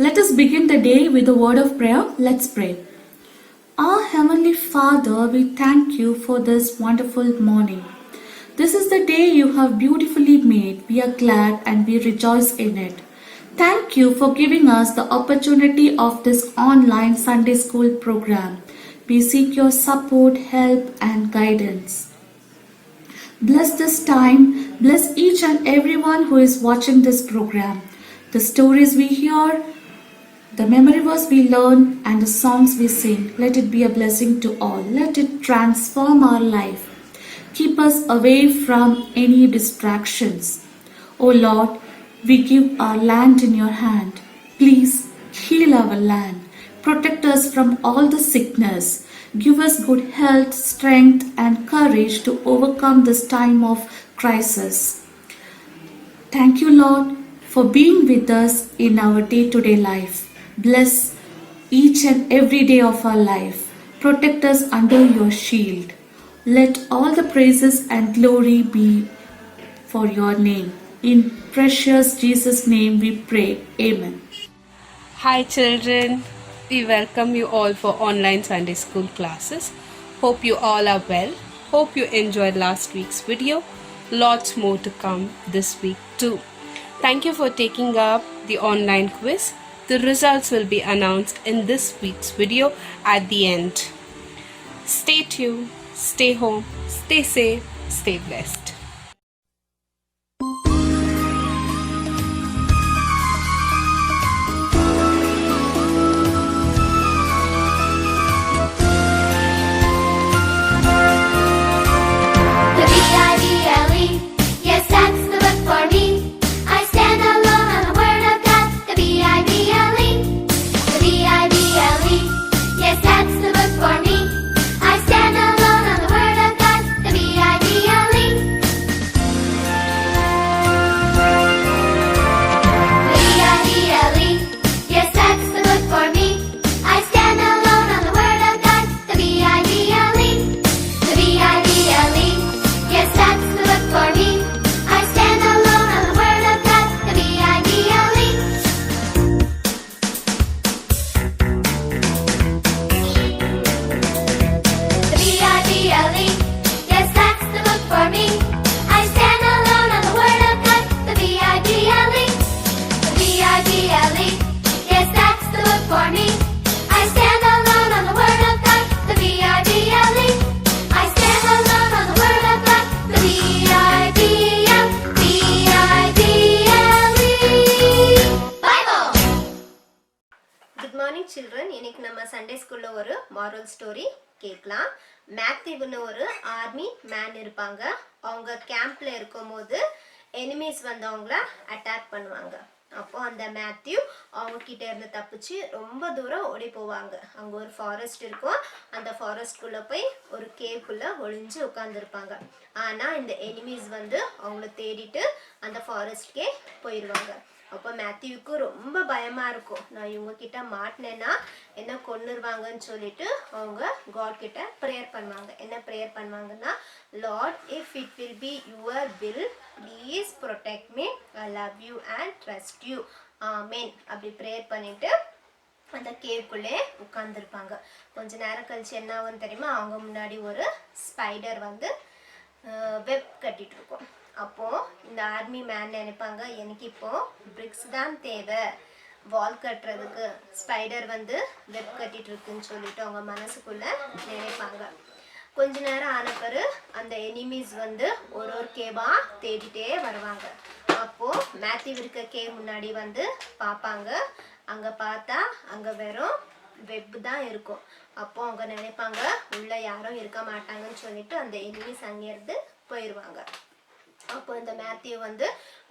Let us begin the day with a word of prayer. Let's pray. Our Heavenly Father, we thank you for this wonderful morning. This is the day you have beautifully made. We are glad and we rejoice in it. Thank you for giving us the opportunity of this online Sunday school program. We seek your support, help, and guidance. Bless this time. Bless each and everyone who is watching this program. The stories we hear, the memory verse we learn, and the songs we sing, let it be a blessing to all. Let it transform our life. Keep us away from any distractions. O Lord, we give our land in your hand. Please heal our land. Protect us from all the sickness. Give us good health, strength, and courage to overcome this time of crisis. Thank you, Lord, for being with us in our day-to-day life. Bless each and every day of our life. Protect us under your shield. Let all the praises and glory be for your name. In precious Jesus' name we pray. Amen. Hi children, we welcome you all for online Sunday school classes. Hope you all are well. Hope you enjoyed last week's video. Lots more to come this week too. Thank you for taking up the online quiz. The results will be announced in this week's video at the end. Stay tuned, stay home, stay safe, stay blessed. The B-I-B-L-E, yes, that's the book for me. I stand alone on the Word of God. The B-I-B-L-E, the B-I-B-L-E, yes, that's the book for me. I stand alone on the Word of God. The B-I-B-L-E, the B-I-B-L-E, yes, that's the book for me. I stand alone on the Word of God. The B-I-B-L-E, the B-I-B-L-E, yes, that's the book for me. I stand alone on the Word of God. The B-I-B-L-E. The B-I-B-L-E, yes, that's the book for me. I stand alone on the Word of God. The B-I-B-L-E, the B-I-B-L-E, yes, that's the book for me. I stand alone on the Word of God. The B-I-B-L-E, I stand alone on the Word of God. The B-I-B-L-E, Bible. Good morning children. இன்னைக்கு நம்ம Sunday ஸ்கூல்ல ஒரு moral story கேட்கலாம். மேத்யூன்னு ஒரு army man இருப்பாங்க. அவங்க கேம்ப்ல இருக்கும்போது எனிமீஸ் வந்து அவங்கள அட்டாக் பண்ணுவாங்க. அப்போ அந்த மேத்யூ அவங்க கிட்ட இருந்து தப்பிச்சு ரொம்ப தூரம் ஓடி போவாங்க. அங்கே ஒரு ஃபாரஸ்ட் இருக்கும். அந்த ஃபாரஸ்ட்குள்ளே போய் ஒரு கேவ்க்குள்ளே ஒளிஞ்சு உட்காந்துருப்பாங்க. ஆனால் இந்த எனிமீஸ் வந்து அவங்கள தேடிட்டு அந்த ஃபாரஸ்ட்கே போயிடுவாங்க. அப்போ மேத்யூவுக்கு ரொம்ப பயமாக இருக்கும். நான் இவங்க கிட்ட மாட்டினேன்னா என்ன கொன்னுருவாங்கன்னு சொல்லிட்டு அவங்க காட் கிட்ட ப்ரேயர் பண்ணுவாங்க. என்ன ப்ரேயர் பண்ணுவாங்கன்னா, Lord if it will be your will please protect me, I love you and trust you, amen அப்படி ப்ரேயர் பண்ணிட்டு அந்த கேவ்க்குள்ளே உட்காந்துருப்பாங்க. கொஞ்ச நேரம் கழிச்சு என்ன ஆகும்னு தெரியுமா? அவங்க முன்னாடி ஒரு ஸ்பைடர் வந்து வெப் கட்டிட்டு இருக்கும். அப்போது இந்த ஆர்மி மேன் நினைப்பாங்க, எனக்கு இப்போது பிரிக்ஸ் தான் தேவை வால் கட்டுறதுக்கு, ஸ்பைடர் வந்து வெப் கட்டிட்டு இருக்குன்னு சொல்லிட்டு அவங்க மனசுக்குள்ளே நினைப்பாங்க. கொஞ்ச நேரம் ஆன பிறகு அந்த எனிமீஸ் வந்து ஒரு கேவாக தேடிட்டே வருவாங்க. அப்போது மேத்யூ இருக்க கேவ் முன்னாடி வந்து பார்ப்பாங்க. அங்கே பார்த்தா அங்கே வெறும் வெப் தான் இருக்கும். அப்போது அவங்க நினைப்பாங்க, உள்ளே யாரும் இருக்க மாட்டாங்கன்னு சொல்லிட்டு அந்த எனிமீஸ் அங்கேருந்து போயிடுவாங்க. அப்போ இந்த மேத்யூ வந்து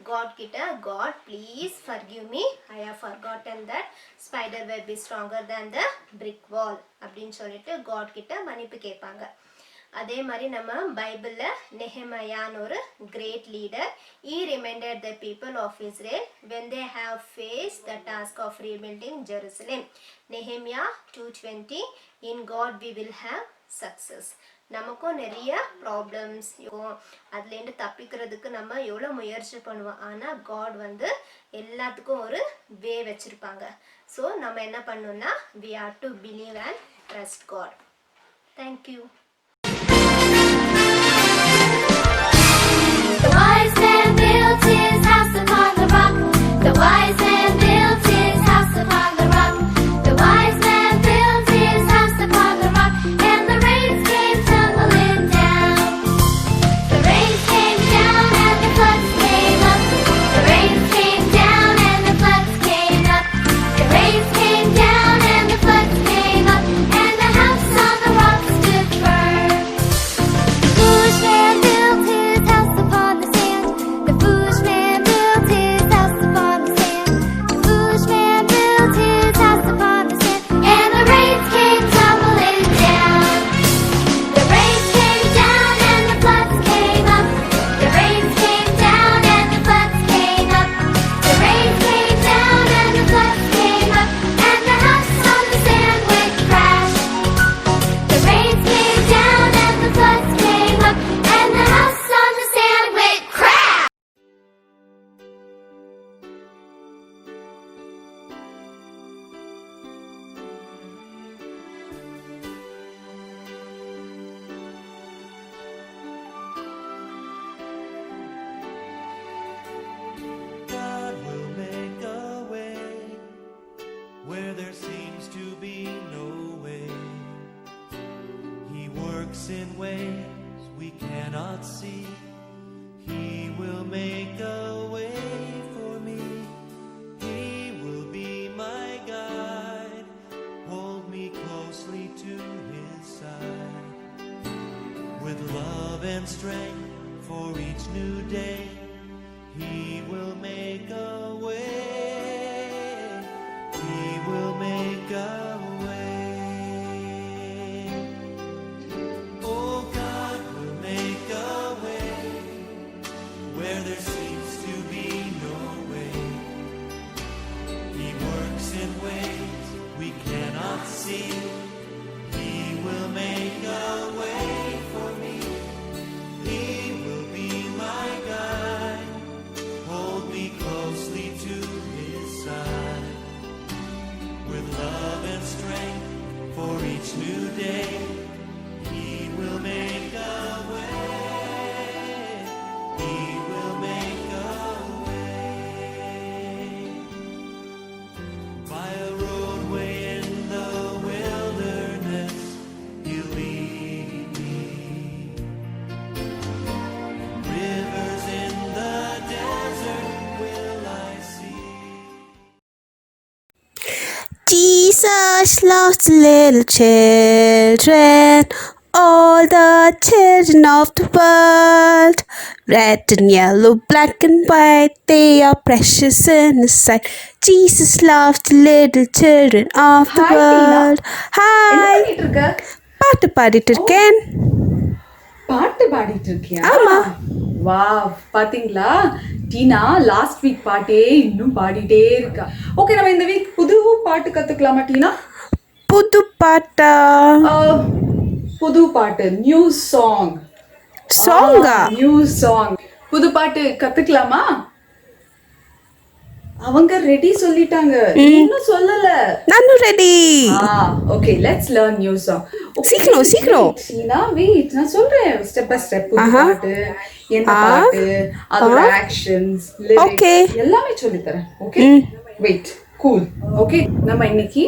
காட் கிட்ட, God please forgive me, I have forgotten that spider web is stronger than the brick wall அப்படின்னு சொல்லிட்டு காட் கிட்ட மன்னிப்பு கேட்பாங்க. அதே மாதிரி நம்ம பைபிளில் நெஹெமியான்னு ஒரு great leader, he reminded the people of Israel when they have face the task of rebuilding Jerusalem. Nehemiah 2:20, in God we will have success. நமக்கும் நிறைய ப்ராப்ளம்ஸ் இருக்கும். அதுலேருந்து தப்பிக்கிறதுக்கு நம்ம எவ்வளோ முயற்சி பண்ணுவோம். ஆனால் காட் வந்து எல்லாத்துக்கும் ஒரு வே வச்சுருப்பாங்க. ஸோ நம்ம என்ன பண்ணணும்னா we have to believe and trust God. Thank you. The wise man built his house upon the rock. The wise man built his house upon the rock. The wise man built his house upon the rock. And the rains came tumbling down. The rains came down and the floods came up. The rains came down and the floods came up. The rains came down and the floods came up. And the house on the rock stood firm. The foolish man built his house upon the sand. The foolish man built his house upon the sand. The foolish man built his house upon the sand. And the rains came tumbling down. The rains came down and the floods came up. The rains came down and the floods came up. The rains came down and the floods came up. And the house on the sand went crash. The rains came down and the floods came up. And the house on the sand went crash. God will make a way where there seems to be no way. He works in ways we cannot see. He will make a way for me. He will be my guide. Hold me closely to his side. With love and strength for each new day, he will make a way. He will make a way. Oh, God will make a way where there seems to be no way. He works in ways we cannot see. He will make a way for me. He will be my guide. Hold me closely to his side. With love and strength for each new day, he will make a way. He will make a way. By a roadway in the wilderness, he'll lead me. Rivers in the desert will I see. Jesus loves little children, all the children of the world. Red and yellow, black and white, they are precious in His sight. Jesus loves the little children of the Hi, Tina. world. என்ன Hi, பண்ணிட்டு இருக்க? பாட்டு பாடிட்டு இருக்கேன். பாட்டு பாடிட்டு இருக்கியா? ஆமா. வாவ், பாத்தீங்களா? டீனா லாஸ்ட் வீக் பாட்டே இன்னும் பாடிட்டே இருக்கா. ஓகே, நம்ம இந்த வீக் புது பாட்டு கத்துக்கலாமா டீனா? புது பாட்டா? புது பாட்டு, நியூ சாங். சாங்கா? New song. புது பாட்டு கத்துக்கலாமா? அவங்க ரெடி சொல்லிட்டாங்க. இன்னும் சொல்லல. நானும் ready. Okay, let's learn new song. சீக்கிரம். டீனா வெயிட், நான் சொல்றேன் ஸ்டெப் பை ஸ்டெப். புது பாட்டு, என்ன பாட்டு, அதோட ஆக்ஷன்ஸ், Okay. லிரிக்ஸ் எல்லாமே சொல்லி தரேன். Okay, wait, cool. ஓகே, நம்ம இன்னைக்கு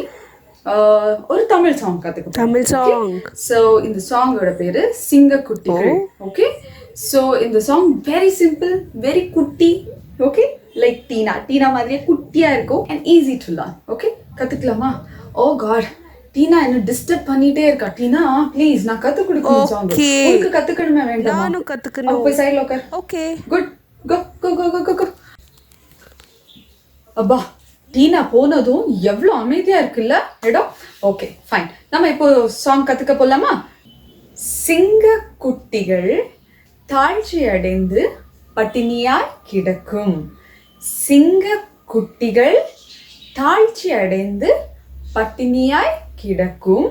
ஒரு தமிழ் சாங் கத்துக்க தமிழ் song. ஸோ இந்த சாங்கோட பேரு சிங்கக்குட்டிகள். ஓகே, ஸோ இந்த சாங் வெரி சிம்பிள், வெரி குட்டி. ஓகே, லைக் டீனா மாதிரியே குட்டியா இருக்கும் and easy to learn. Okay, கத்துக்கலாமா? ஓ காட், டீனா என்ன டிஸ்டர்ப் பண்ணிட்டே இருக்கா. டீனா ப்ளீஸ், நான் கத்து கொடுக்கணும் சாங். Okay. உங்களுக்கு கத்துக்கணுமே வேண்டாமா? நானும் கத்துக்கணும். போய் சைடுல உட்கார். ஓகே. குட், கோ கோ கோ கோ கோ. அப்பா, டீனா போனதும் எவ்வளோ அமைதியா இருக்குல்ல இடம். ஓகே ஃபைன், நம்ம இப்போ சாங் கத்துக்க போலாமா? சிங்க குட்டிகள் தாழ்ச்சி அடைந்து பட்டினியாய் கிடக்கும். சிங்க குட்டிகள் தாழ்ச்சி அடைந்து பட்டினியாய் கிடக்கும்.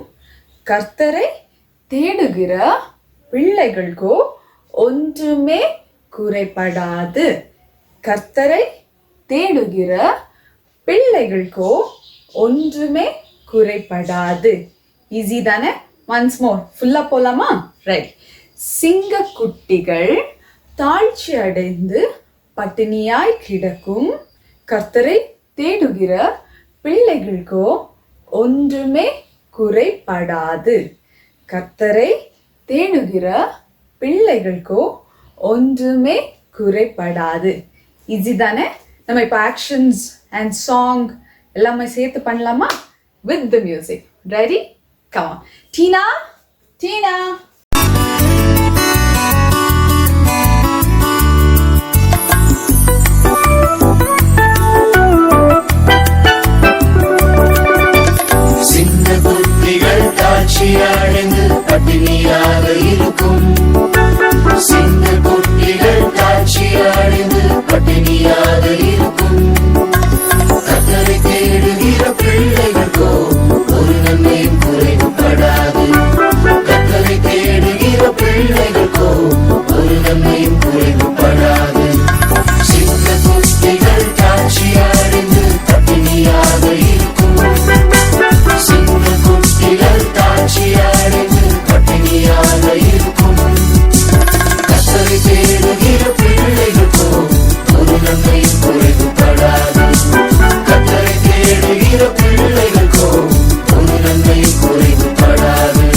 கர்த்தரை தேடுகிற பிள்ளைகளுக்கோ ஒன்றுமே குறைபடாது. கர்த்தரை தேடுகிற பிள்ளைகளுக்கோ ஒன்றுமே குறைபடாது. ஈஸி தானே? ஒன்ஸ் மோர் ஃபுல்லா போலாமா? ரைட். சிங்கக்குட்டிகள் தாழ்ச்சி அடைந்து பட்டினியாய் கிடக்கும். கர்த்தரை தேடுகிற பிள்ளைகளுக்கோ ஒன்றுமே குறைபடாது. கர்த்தரை தேடுகிற பிள்ளைகளுக்கோ ஒன்றுமே குறைபடாது. ஈஸி தானே? நம்ம இப்போ ஆக்ஷன்ஸ் அண்ட் சாங் எல்லாமே சேர்த்து பண்ணலாமா? With the music. Ready? Come on. Tina, Tina. சிங்கக்குட்டிகள் தாழ்ச்சி அடைந்து பட்டினியாக இருக்கும். சிங்கக்குட்டிகள் தாழ்ச்சி அடைந்து பட்டினியாக இருக்கும். கர்த்தரை தேடுகிற பிள்ளைகளுக்கோ ஒரு நன்மையும் குறைவுபடாது. கர்த்தரை தேடுகிற பிள்ளைகளுக்கோ ஒரு நன்மையும் குறைவுபடாது. சிங்கக்குட்டிகள் தாழ்ச்சி அடைந்து பட்டினியாக இருக்கும். சிங்கக்குட்டிகள் தாழ்ச்சி அடைந்து பட்டினியாக இருக்கும். கர்த்தரை தேடுகிற பிள்ளைகளுக்கோ ஒரு நன்மையும் குறைவுபடாது. கர்த்தரை தேடுகிற பிள்ளைகளுக்கோ ஒரு நன்மையும் குறைவுபடாது.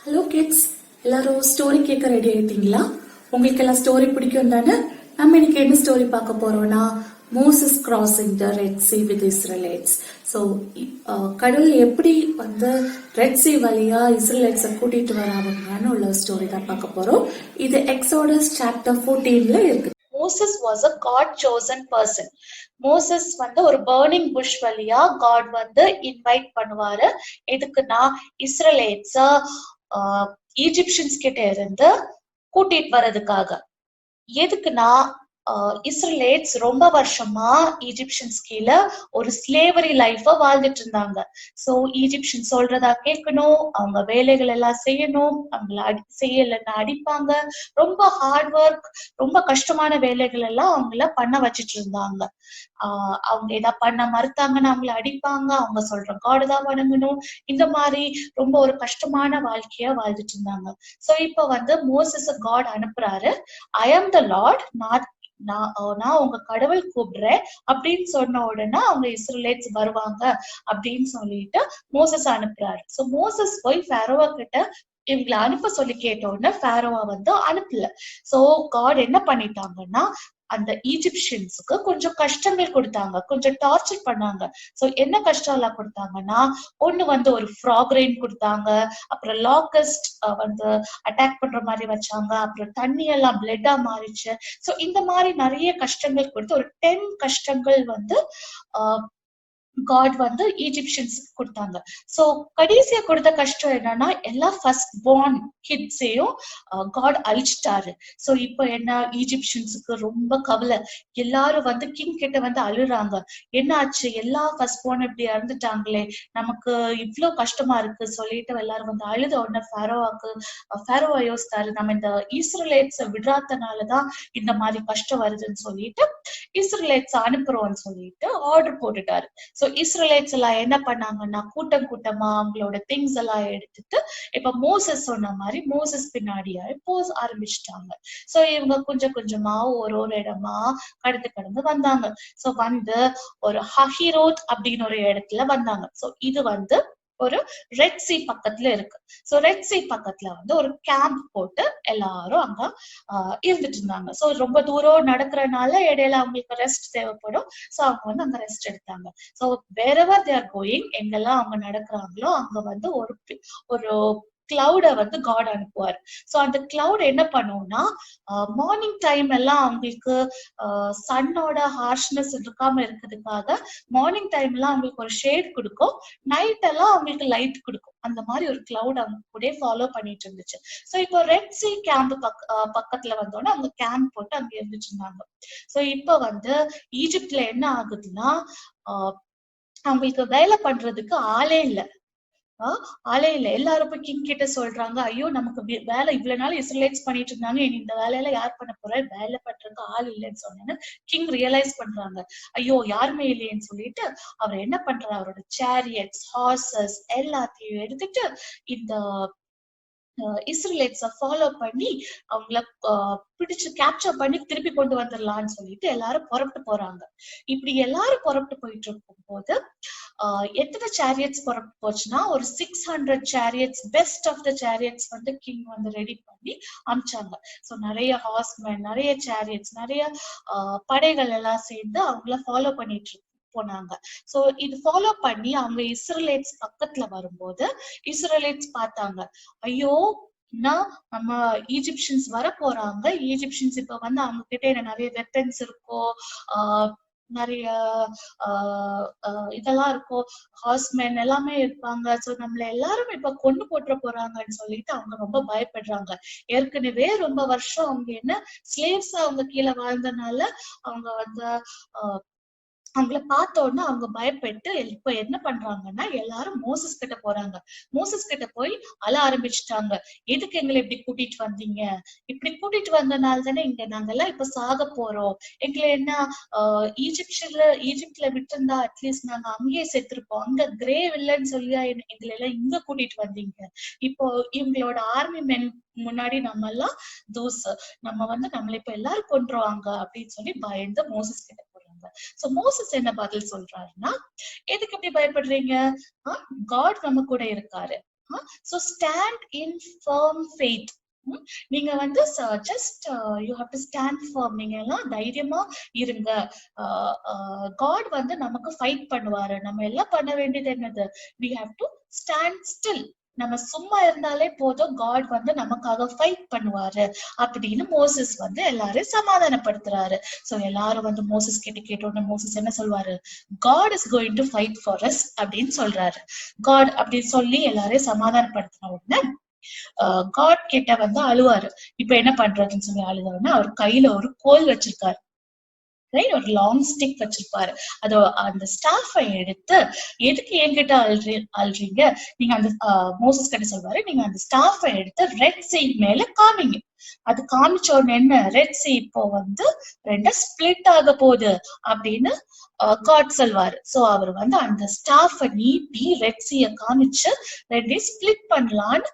ஹலோ கிட்ஸ், எல்லாரும் ஸ்டோரி கேட்க ரெடி ஆயிட்டீங்களா? உங்களுக்கு எல்லாம் ஸ்டோரி பிடிக்கும் தானே? நம்ம இன்னைக்கு என்ன ஸ்டோரி பார்க்க போறோம்னா Moses crossing the red C with Israelites. So கடவுள் எப்படி வந்து ரெட் சி வழியா இஸ்ரேலைட்ஸை கூட்டிட்டு வராங்கன்னு உள்ள ஸ்டோரி தான் பார்க்க போறோம். இது எக்ஸோடஸ் சாப்டர் 14ல இருக்கு. Moses was a God chosen person. Moses வந்து ஒரு பர்னிங் புஷ் வழியா காட் வந்து இன்வைட் பண்ணுவாரு. எதுக்குன்னா இஸ்ரேலைட்ஸ ஈஜிப்சியன்ஸ் கிட்ட இருந்து கூட்டிட்டு வர்றதுக்காக. எதுக்குன்னா இஸ்ரேலைட்ஸ் ரொம்ப வருஷமா ஈஜிப்சியன்ஸ் கீழே ஒரு ஸ்லேவரி லைஃப வாழ்ந்துட்டு இருந்தாங்க. சோ ஈஜிப்சியன் சொல்றதா கேட்கணும், அவங்க வேலைகள் எல்லாம் செய்யணும், அவங்கள செய்யலன்னா அடிப்பாங்க. ரொம்ப ஹார்ட் ஒர்க், ரொம்ப கஷ்டமான வேலைகள் எல்லாம் அவங்கள பண்ண வச்சிட்டு இருந்தாங்க. அவங்க ஏதாவது பண்ண மறுத்தாங்கன்னா அவங்கள அடிப்பாங்க, அவங்க சொல்ற காடு தான் வணங்கணும். இந்த மாதிரி ரொம்ப ஒரு கஷ்டமான வாழ்க்கைய வாழ்ந்துட்டு இருந்தாங்க. சோ இப்ப வந்து மோசஸ் காட் அனுப்புறாரு. ஐ ஆம் த லார்ட், நான் உங்க கடவுள் கூப்பிடுறேன் அப்படின்னு சொன்ன உடனே அவங்க இஸ்ரேலைட்ஸ் வருவாங்க அப்படின்னு சொல்லிட்டு மோசஸ் அனுப்புறாரு. சோ மோசஸ் போய் ஃபேரோவா கிட்ட இவங்களை அனுப்ப சொல்லி கேட்ட உடனே ஃபேரோவா வந்து அனுப்பல. சோ காட் என்ன பண்ணிட்டாங்கன்னா அந்த ஈஜிப்சியன்ஸுக்கு கொஞ்சம் கஷ்டங்கள் கொடுத்தாங்க, கொஞ்சம் டார்ச்சர் பண்ணாங்க. சோ என்ன கஷ்டம் எல்லாம் கொடுத்தாங்கன்னா, ஒண்ணு வந்து ஒரு ஃப்ராக் ரெயின் கொடுத்தாங்க, அப்புறம் லாக்கஸ்ட் வந்து அட்டாக் பண்ற மாதிரி வச்சாங்க, அப்புறம் தண்ணி எல்லாம் பிளட்டா மாறிச்சு. சோ இந்த மாதிரி நிறைய கஷ்டங்கள் கொடுத்து ஒரு 10 கஷ்டங்கள் வந்து காட் வந்து ஈஜிப்சியன்ஸுக்கு கொடுத்தாங்க. சோ கடைசியா கொடுத்த கஷ்டம் என்னன்னா எல்லா ஃபர்ஸ்ட் பார்ன் கிட்ஸையும் காட் அழிச்சிட்டாரு. சோ இப்போ என்ன, ஈஜிப்சியன்ஸுக்கு ரொம்ப கவலை. எல்லாரும் வந்து கிங் கிட்ட வந்து அழுறாங்க, என்ன ஆச்சு, எல்லா ஃபர்ஸ்ட் பார்ன் இப்படி இறந்துட்டாங்களே, நமக்கு இவ்வளவு கஷ்டமா இருக்கு சொல்லிட்டு எல்லாரும் வந்து அழுத உடனே ஃபேரோவா யோசித்தாரு, நம்ம இந்த இஸ்ரேலைட்ஸை விடாதனாலதான் இந்த மாதிரி கஷ்டம் வருதுன்னு சொல்லிட்டு இஸ்ரேலைட்ஸ் அனுப்புறோம்னு சொல்லிட்டு ஆர்டர் போட்டுட்டாரு. சோ இஸ்ரேலைட்ஸ் எல்லாம் என்ன பண்ணாங்கன்னா கூட்டம் கூட்டமா அவங்களோட திங்ஸ் எல்லாம் எடுத்துட்டு இப்ப மோசஸ் சொன்ன மாதிரி மோசஸ் பின்னாடியா போக ஆரம்பிச்சுட்டாங்க. சோ இவங்க கொஞ்சம் கொஞ்சமா ஒரு இடமா கடந்து வந்தாங்க. சோ வந்து ஒரு ஹஹிரோத் அப்படின்னு ஒரு இடத்துல வந்தாங்க. சோ இது வந்து ஒரு ரெட் சி பக்கத்துல இருக்கு. சோ ரெட் சி பக்கத்துல வந்து ஒரு கேம்ப் போட்டு எல்லாரும் அங்க இருந்துட்டு இருந்தாங்க. சோ ரொம்ப தூரம் நடக்கிறனால இடையில அவங்களுக்கு ரெஸ்ட் தேவைப்படும். சோ அவங்க வந்து அங்க ரெஸ்ட் எடுத்தாங்க. So wherever they are going, எங்கெல்லாம் அவங்க நடக்கிறாங்களோ அங்க வந்து ஒரு கிளவுட வந்து காட் அனுப்புவார். சோ அந்த கிளவுட் என்ன பண்ணும்னா மார்னிங் டைம் எல்லாம் அவங்களுக்கு சன்னோட ஹார்ஷ்னஸ் இருக்காம இருக்கிறதுக்காக மார்னிங் டைம் எல்லாம் அவங்களுக்கு ஒரு ஷேட் கொடுக்கும், நைட் எல்லாம் அவங்களுக்கு லைட் கொடுக்கும். அந்த மாதிரி ஒரு கிளவுட் அவங்க கூட ஃபாலோ பண்ணிட்டு இருந்துச்சு. சோ இப்போ ரெட் சி கேம்ப் பக்கத்துல வந்தோன்னா அவங்க கேம்ப் போட்டு அங்க இருந்துட்டு இருந்தாங்க. சோ இப்ப வந்து ஈஜிப்ட்ல என்ன ஆகுதுன்னா அவங்களுக்கு வேலை பண்றதுக்கு ஆளே இல்ல. ஆளே இல்ல. எல்லாரும் போய் கிங் கிட்ட சொல்றாங்க, ஐயோ நமக்கு வேலை இவ்வளவு நாள் இஸ்ரேலைட்ஸ் பண்ணிட்டு இருந்தாங்க, இனி இந்த வேலையில யார் பண்ண போறா, வேலை பண்றதுக்கு ஆள் இல்லைன்னு சொன்னேன்னு கிங் ரியலைஸ் பண்றாங்க. ஐயோ யாருமே இல்லையேன்னு சொல்லிட்டு அவர் என்ன பண்றாரு, அவரோட சேரியட்ஸ், ஹார்சஸ் எல்லாத்தையும் எடுத்துட்டு இந்த இஸ்ரேலைட்ஸ ஃபாலோ பண்ணி அவங்கள பிடிச்சு கேப்சர் பண்ணி திருப்பி கொண்டு வந்துடலாம்னு சொல்லிட்டு எல்லாரும் புறப்பட்டு போறாங்க. இப்படி எல்லாரும் புறப்பட்டு போயிட்டு இருக்கும் போது எத்தனை சேரியட்ஸ் புறப்பட்டு போச்சுன்னா ஒரு 600 chariots, best of the chariots வந்து கிங் வந்து ரெடி பண்ணி அமிச்சாங்க. ஸோ நிறைய ஹார்ஸ்மேன், நிறைய சேரியட்ஸ், நிறைய படைகள் எல்லாம் சேர்ந்து அவங்கள ஃபாலோ பண்ணிட்டு போனாங்க. சோ இது ஃபாலோ பண்ணி அவங்க இஸ்ரேலைட்ஸ் பக்கத்துல வரும்போது இஸ்ரேலைட்ஸ் பார்த்தாங்க, ஐயோ நம்ம ஈஜிப்சியன்ஸ் வர போறாங்க, ஈஜிப்சியன்ஸ் இப்ப வந்து அவங்க கிட்ட நிறைய வெப்பன்ஸ் இருக்கோ, நிறைய இதெல்லாம் இருக்கும், ஹார்ஸ்மேன் எல்லாமே இருப்பாங்க, சோ நம்மள எல்லாரும் இப்ப கொண்டு போட்டுற போறாங்கன்னு சொல்லிட்டு அவங்க ரொம்ப பயப்படுறாங்க. ஏற்கனவே ரொம்ப வருஷம் அவங்க என்ன ஸ்லேவ்ஸ் அவங்க கீழே வாழ்ந்தனால அவங்க வந்து அவங்கள பார்த்த உடனே அவங்க பயப்பட்டு இப்ப என்ன பண்றாங்கன்னா எல்லாரும் மோசஸ் கிட்ட போறாங்க. மோசஸ் கிட்ட போய் அழ ஆரம்பிச்சுட்டாங்க, எதுக்கு எங்களை இப்படி கூட்டிட்டு வந்தீங்க, இப்படி கூட்டிட்டு வந்தனால தானே இங்க நாங்கெல்லாம் இப்ப சாக போறோம், எங்களை என்ன ஈஜிப்ட்ல விட்டுருந்தா அட்லீஸ்ட் நாங்க அங்கேயே செத்துருப்போம், அங்க கிரேவ் இல்லைன்னு சொல்லி எங்களை எல்லாம் இங்க கூட்டிட்டு வந்தீங்க, இப்போ இவங்களோட ஆர்மி மென் முன்னாடி நம்ம எல்லாம் தூசு, நம்ம வந்து நம்மள இப்ப எல்லாரும் கொன்றுவாங்க அப்படின்னு சொல்லி பயந்து மோசஸ் கிட்ட போறாங்க. சோ மோசஸ் என்ன பதில் சொல்றாருன்னா, எதுக்கு இப்படி பயப்படுறீங்க, காட் நம்ம கூட இருக்காரு, so stand in firm faith. நீங்க வந்து just you have to stand firm, நீங்க எல்லாம் தைரியமா இருங்க, காட் வந்து நமக்கு ஃபைட் பண்ணுவாரு, நம்ம எல்லாம் பண்ண வேண்டியது என்னது, we have to stand still, நம்ம சும்மா இருந்தாலே போதும், காட் வந்து நமக்காக ஃபைட் பண்ணுவாரு அப்படின்னு மோசஸ் வந்து எல்லாரும் சமாதானப்படுத்துறாரு. சோ எல்லாரும் வந்து மோசஸ் கிட்ட கேட்டோன்னு மோசஸ் என்ன சொல்வாரு, God is going to fight for us அப்படின்னு சொல்றாரு. காட் அப்படின்னு சொல்லி எல்லாரையும் சமாதானப்படுத்தின உடனே காட் கிட்ட வந்து அழுவாரு. இப்ப என்ன பண்றதுன்னு சொல்லி அழுதாருன்னா அவர் கையில ஒரு கோல் வச்சிருக்காரு, ஒரு லாங் ஸ்டிக் வச்சிருப்பாரு. அது அந்த ஸ்டாஃபை எடுத்து, எதுக்கு என்கிட்ட அல்றீங்க, நீங்க அந்த மோசஸ் கிட்ட சொல்வாரு, நீங்க அந்த ஸ்டாஃபை எடுத்து ரெட் சீ மேல காமிங்க. அது காமிச்ச உடனே என்ன, ரெட் சீ இப்போ வந்து ரெண்டா ஸ்பிளிட் ஆக போகுது அப்படின்னு காட் சொல்வாரு. சோ அவர் வந்து அந்த ஸ்டாஃபை நீட்டி ரெட் சீய காமிச்சு ரெண்டையும் ஸ்பிளிட் பண்ணலான்னு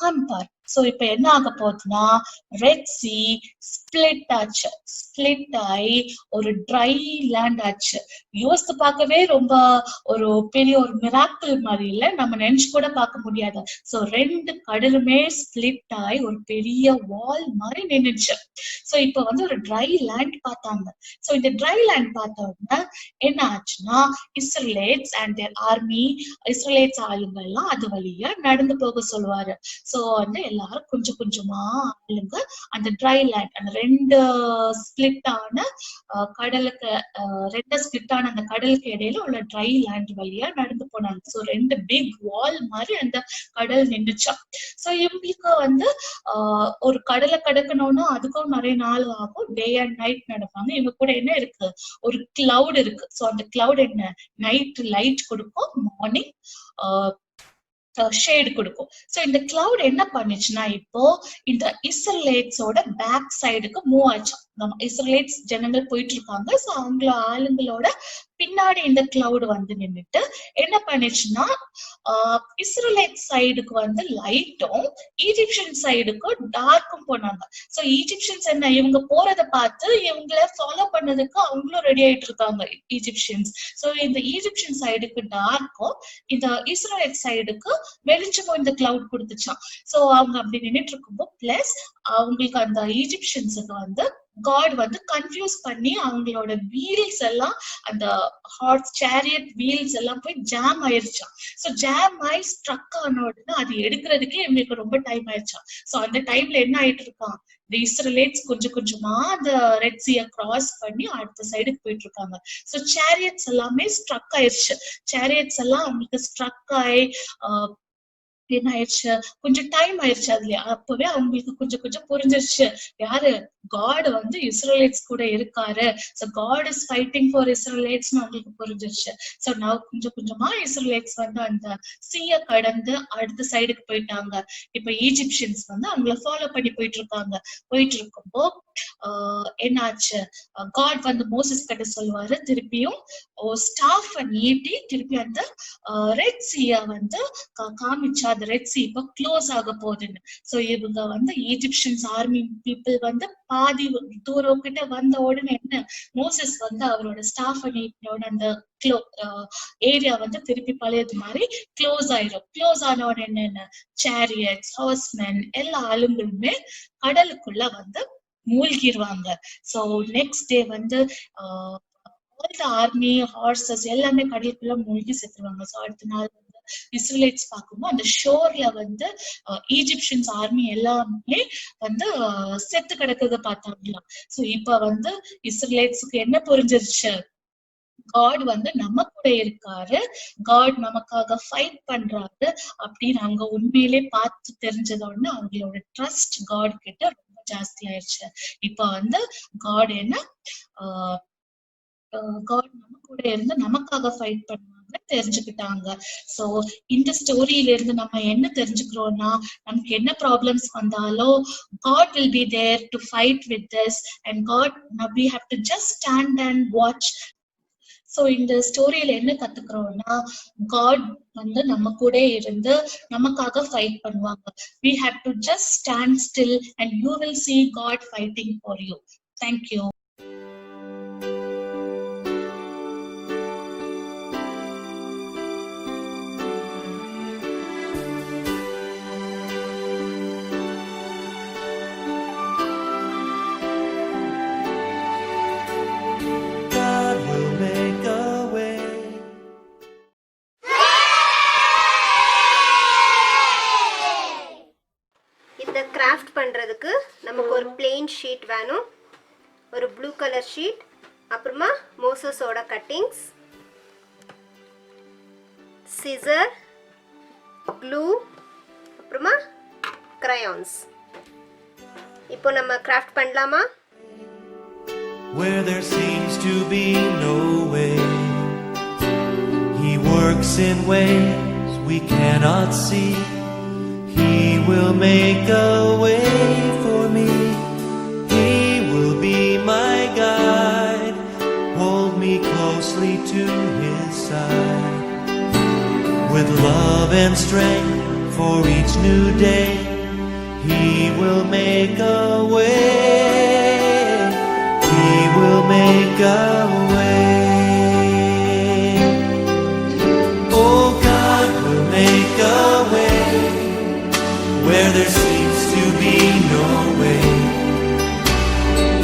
காமிப்பார். சோ இப்ப என்ன ஆக போகுதுன்னா, ரெட் சீ ஸ்பிளிட் ஆச்சு, ஸ்பிளிட் ஆகி ஒரு ட்ரை லேண்ட் ஆச்சு. யோசித்து பார்க்கவே ரொம்ப ஒரு பெரிய ஒரு மிராக்கிள் மாதிரி இல்ல, நம்ம நினைச்சு கூட பார்க்க முடியாது. சோ ரெண்டு கடலுமே ஸ்பிளிட் ஆகி ஒரு பெரிய வால் மாதிரி நின்னுச்சு. சோ இப்ப வந்து ஒரு ட்ரை லேண்ட் பார்த்தாங்க. சோ இந்த ட்ரை லேண்ட் பார்த்த உடனே என்ன ஆச்சுன்னா, Israelites and their army, Israelites ஆளுங்க எல்லாம் அது வழியா நடந்து போக சொல்லுவாரு. சோ வந்து எல்லாரும் கொஞ்சம் கொஞ்சமா ஆளுங்க அந்த ட்ரை லேண்ட், அந்த ரெண்டு ஸ்பிளிட் ஆன கடலுக்கு, ரெண்டு ஸ்பிளிட் ஆன அந்த கடலுக்கு இடையில உள்ள ட்ரை லேண்ட் வழியா நடந்து போனாங்க. சோ ரெண்டு பிக் வால் மாதிரி அந்த கடல் நின்றுச்சா. சோ இவங்களுக்கு வந்து ஒரு கடலை கடக்கணும்னா அதுக்கும் நிறைய நாள் ஆகும், டே அண்ட் நைட் நடப்பாங்க. இவங்க கூட என்ன இருக்கு, ஒரு கிளவுட் இருக்கு. சோ அந்த கிளவுட் என்ன, நைட் லைட் கொடுக்கும், மார்னிங் ஷேடு கொடுக்கும். சோ இந்த கிளவுட் என்ன பண்ணுச்சுன்னா, இப்போ இந்த இஸ்ரேலைட்ஸோட பேக் சைடுக்கு மூவ் ஆச்சு. நம்ம இஸ்ரேலைட்ஸ் ஜனங்கள் போயிட்டு இருக்காங்க. சோ அவங்கள ஆளுங்களோட பின்னாடி இந்த கிளவுட் வந்து நின்றுட்டு என்ன பண்ணுச்சுன்னா, இஸ்ரேலைட் சைடுக்கு வந்து லைட்டும் ஈஜிப்சியன் சைடுக்கும் டார்க்கும் போனாங்க. சோ ஈஜிப்சியன்ஸ் என்ன, இவங்க போறதை பார்த்து இவங்கள ஃபாலோ பண்ணதுக்கு அவங்களும் ரெடி ஆயிட்டு இருக்காங்க ஈஜிப்சியன்ஸ். சோ இந்த ஈஜிப்சியன் சைடுக்கு டார்க்கும் இந்த இஸ்ரேலைட் சைடுக்கு வெளிச்சமும் இந்த கிளவுட் கொடுத்துச்சான். சோ அவங்க அப்படி நின்றுட்டு இருக்கும்போது பிளஸ் அவங்களுக்கு அந்த ஈஜிப்சியன்ஸுக்கு வந்து காட் வந்து கன்ஃபியூஸ் பண்ணி அவங்களோட வீல்ஸ் எல்லாம், அந்த ஹார்ஸ் சேரியட் வீல்ஸ் எல்லாம் போய் ஜாம் ஆயிருச்சான். சோ ஜாம் ஆகி ஸ்ட்ரக் ஆன உடனே அது எடுக்கிறதுக்கே இவங்களுக்கு ரொம்ப டைம் ஆயிடுச்சான். சோ அந்த டைம்ல என்ன ஆயிட்டு இருக்கான், இந்த இஸ்ரேலைட்ஸ் கொஞ்சம் கொஞ்சமா அந்த ரெட் சீயை கிராஸ் பண்ணி அடுத்த சைடுக்கு போயிட்டு இருக்காங்க. சோ சேரியட்ஸ் எல்லாமே ஸ்ட்ரக் ஆயிருச்சு. சேரியட்ஸ் எல்லாம் அவங்களுக்கு ஸ்ட்ரக் ஆகி என்ன ஆயிடுச்சு, கொஞ்சம் டைம் ஆயிடுச்சு. அதுல அப்பவே அவங்களுக்கு கொஞ்சம் கொஞ்சம் புரிஞ்சிருச்சு யாரு காட் வந்து இஸ்ரேலைட்ஸ் கூட இருக்காரு. So God is fighting for இஸ்ரேலைட்ஸ்னு அவங்களுக்கு புரிஞ்சிருச்சு. சோ நான் கொஞ்சம் கொஞ்சமா இஸ்ரேலைட்ஸ் வந்து அந்த சீய கடந்து அடுத்த சைடுக்கு போயிட்டாங்க. இப்ப ஈஜிப்சியன்ஸ் வந்து அவங்கள ஃபாலோ பண்ணி போயிட்டு இருக்காங்க. போயிட்டு இருக்கும்போ என்னாச்சு, காட் வந்து மோசஸ் கிட்ட சொல்லுவாரு, திருப்பியும் ஸ்டாஃப் நீட்டி திருப்பி அந்த ரெட் சீய வந்து காமிச்சா அந்த ரெட் சி இப்ப க்ளோஸ் ஆக போகுதுன்னு. சோ இவங்க வந்து ஈஜிப்சியன்ஸ் ஆர்மி பீப்புள் வந்து பாதி தூரம் கிட்ட வந்த உடனே என்ன, மோசஸ் வந்து அவரோட ஸ்டாஃப் நீட்டினோட அந்த ஏரியா வந்து திருப்பி பழையது மாதிரி க்ளோஸ் ஆயிரும். க்ளோஸ் ஆன உடனே என்னென்ன, சேரியட்ஸ், ஹார்ஸ்மென் எல்லா ஆளுங்களுமே கடலுக்குள்ள வந்து மூழ்கிடுவாங்க. சோ நெக்ஸ்ட் டே வந்து ஆல் த ஆர்மி ஹார்சஸ் எல்லாமே கடலுக்குள்ள மூழ்கி செத்துருவாங்க. சோ அடுத்த நாள் வந்து இஸ்ரேலைட்ஸ் பார்க்கும்போது அந்த ஷோர்ல வந்து ஈஜிப்சியன்ஸ் ஆர்மி எல்லாமே வந்து செத்து கிடக்குறத பார்த்தாங்களாம். சோ இப்ப வந்து இஸ்ரேலைட்ஸுக்கு என்ன புரிஞ்சிருச்சு, காட் வந்து நம்ம கூட இருக்காரு, காட் நமக்காக ஃபைட் பண்றாரு அப்படின்னு அவங்க உண்மையிலே பார்த்து தெரிஞ்சதோடனே அவங்களோட ட்ரஸ்ட் காட் கிட்ட ரொம்ப ஜாஸ்தி ஆயிடுச்சு. இப்ப வந்து காட் என்ன, காட் நம்ம கூட இருந்து நமக்காக ஃபைட் பண்ணுவாங்க தெரிஞ்சுக்கிட்டாங்க. சோ இந்த ஸ்டோரியில இருந்து நம்ம என்ன தெரிஞ்சுக்கிறோம்னா, நமக்கு என்ன ப்ராப்ளம்ஸ் வந்தாலும் God will be there to fight with us and God, we have to just stand and watch. So இந்த ஸ்டோரியில என்ன கத்துக்கிறோம்னா, காட் வந்து நம்ம கூட இருந்து நமக்காக ஃபைட் பண்ணுவாங்க. We have to just stand still and you will see God fighting for you. Thank you. God will make a way. இந்த craft பண்ணுறதுக்கு நமக்கு ஒரு பிளெயின் ஷீட் வேணும், ஒரு ப்ளூ கலர் ஷீட், அப்புறமா மோசஸோட கட்டிங்ஸ், சிசர், க்ளூ, அப்புறமா crayons. இப்போ நம்ம கிராஃப்ட் பண்ணலாமா? Where there seems to be no way, He works in ways we cannot see. He will make a way for me. He will be my guide, hold me closely to His side. With love and strength for each new day, He will make a way. He will make a way. Oh, God will make a way where there seems to be no way.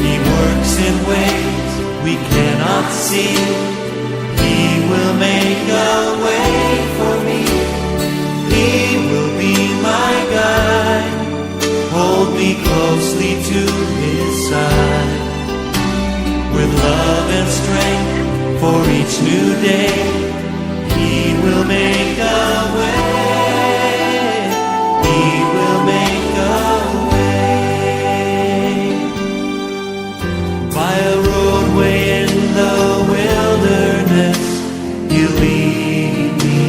He works in ways we cannot see. He will make a way for me. He will be my guide, hold me closely to His side. With love and strength for each new day, He will make a way. He will make a way. By a roadway in the wilderness, He'll lead me.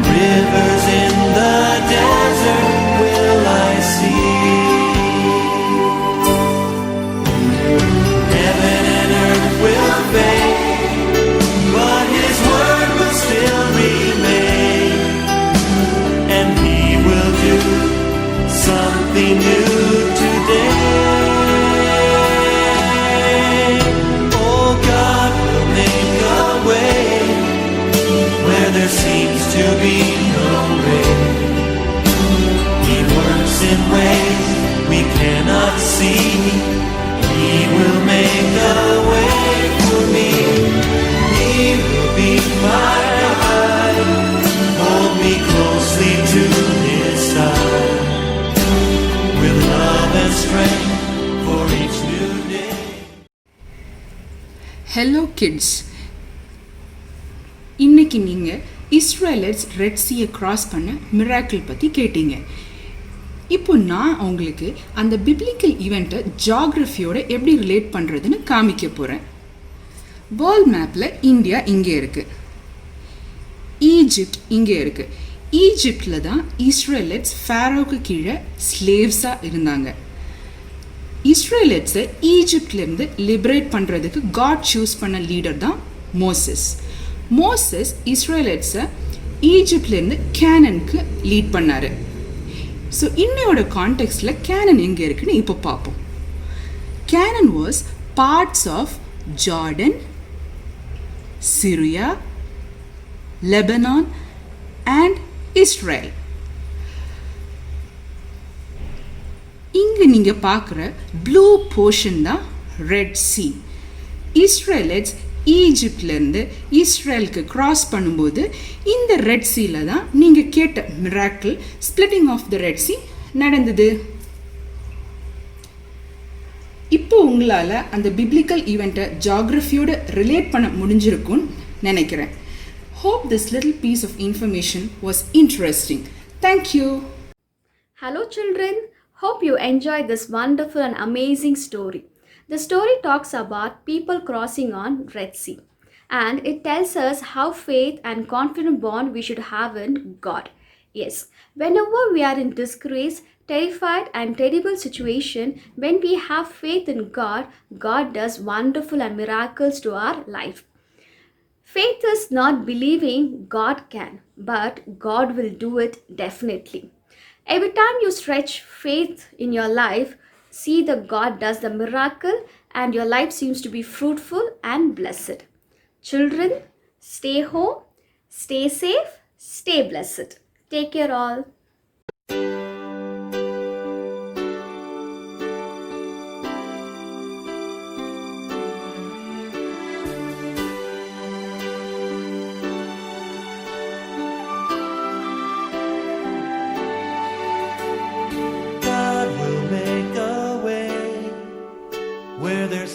Rivers in the desert will I see. Heaven and earth will fade, but His word will still remain, and He will do something new today. Oh, God will make a way where there seems to be no way. He works in ways we cannot see. He will make a way for me. He will be my guide, hold me closely to His side. With love and strength for each new day. Hello kids, இன்னைக்கு நீங்கள் இஸ்ரேலர்ஸ் red சீயை cross பண்ண miracle பற்றி கேட்டீங்க. இப்போ நான் உங்களுக்கு அந்த biblical ஈவெண்ட்டை ஜாகிரஃபியோட எப்படி ரிலேட் பண்ணுறதுன்னு காமிக்க போகிறேன். வேர்ல்ட் மேப்பில் இந்தியா இங்கே இருக்குது, ஈஜிப்ட் இங்கே இருக்குது. ஈஜிப்டில் தான் இஸ்ரேலர்ஸ் ஃபேரோவுக்கு கீழே ஸ்லேவ்ஸாக இருந்தாங்க. இஸ்ரேலர்ஸை ஈஜிப்ட்லேருந்து லிபரேட் பண்ணுறதுக்கு காட் சூஸ் பண்ண லீடர் தான் மோசஸ். மோசஸ் இஸ்ரேலர்ஸை ஈஜிப்ட்லேருந்து கேனனுக்கு லீட் பண்ணார். ஸோ இன்னையோட கான்டெக்ஸ்டில் கேனன் எங்கே இருக்குன்னு இப்போ பார்ப்போம். Canaan was parts of Jordan, Syria, Lebanon and Israel. இங்கே நீங்கள் பார்க்குற ப்ளூ போர்ஷன் தான் ரெட் சி. இஸ்ரேலர்ஸ் ஈஜிப்ட்லேருந்து இஸ்ரேலுக்கு கிராஸ் பண்ணும்போது இந்த ரெட் சீல தான் நீங்கள் கேட்ட miracle splitting of the red sea நடந்தது. இப்போ உங்களால் அந்த பிப்ளிக்கல் ஈவெண்ட்டை ஜாகிரஃபியோட ரிலேட் பண்ண முடிஞ்சிருக்கும்னு நினைக்கிறேன். Hope this little piece of information was interesting. Thank you. Hello children, hope you enjoyed this wonderful and amazing story. The story talks about people crossing on Red Sea, and it tells us how faith and confident bond we should have in God. Yes, whenever we are in disgrace, terrified and terrible situation, when we have faith in God, God does wonderful and miracles to our life. Faith is not believing God can, but God will do it definitely. Every time you stretch faith in your life, see that God does the miracle and your life seems to be fruitful and blessed. Children, stay home, stay safe, stay blessed. Take care all. God will make a way where there